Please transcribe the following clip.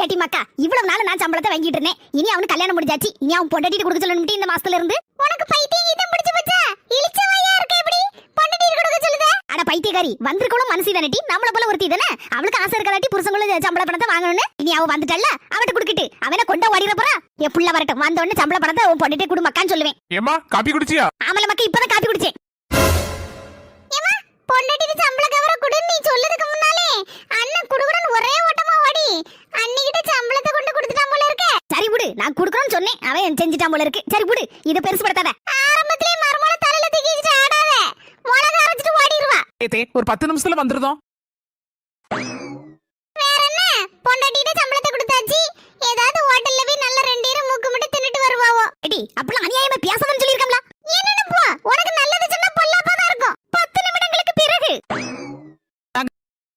ஏட்டி மக்கா, இவ்வளவு நாள் நான் சம்பளத்தை வாங்கிட்டு இருந்தேன். இனி அவனுக்கு கல்யாணம் முடிஞ்சாச்சு. இனி அவன் பொண்டாட்டிட்டு கொடுக்க சொல்லணும் இந்த மாசத்துல இருந்து. உனக்கு பைத்தியம் இத முடிச்சு வச்சா இளிச்சவையா இருக்க எப்படி பொண்டாட்டிட்டு கொடுக்க சொல்லுதே? அட பைத்தியக்காரி, வந்திருக்கணும் மனசி தானடி, நம்மள போல ஒருத்தி தானே. அவளுக்கு ஆசை இருக்கதாட்டி புருஷங்களும் சம்பள பணத்தை வாங்கணும்னு. இனி அவ வந்துட்டல்ல, அவட்ட குடுக்கிட்டு அவன கொண்ட ஓடிற போறா. என் புள்ள வரட்டும், வந்த உடனே சம்பள பணத்தை உன் பொண்டாட்டிட்டு குடு மக்கான்னு சொல்லுவேன். ஏமா காபி குடிச்சியா? ஆமல மக்கா, இப்பதான் காபி குடிச்சேன். ஏமா பொண்டாட்டிட்டு சம்பள கவர குடுன்னு நீ சொல்லதுக்கு முன்னாலே அண்ணன் குடுகுறன்னு ஒரே ஓட்டமா ஓடி அன்னிகிட்ட சம்பளத்தை கொண்டு கொடுத்துட்டான் போல இருக்கு. சரி விடு, நான் குடுக்குறேன்னு சொன்னேன், அவன் செஞ்சுட்டான் போல இருக்கு. சரி விடு, இத பெருசுபடுத்தாத. ஆரம்பத்திலே மர்மல தலையில தூக்கி வச்சிட்டு ஆடாத, மொளகா அரைச்சிட்டு ஓடிடுவா. ஏதே ஒரு 10 நிமிஷத்துல வந்துருதோம். வேற என்ன, பொண்டாட்டிட்ட சம்பளத்தை கொடுத்தாச்சு. ஏதாவது ஹோட்டல்ல போய் நல்ல 2 மூக்கு மட்டும் தின்னுட்டு வருவாவோ. எடி அப்பலாம் அநியாயமா பேசாதன்னு சொல்லிருக்கம்ல. என்னன்னு போ, உனக்கு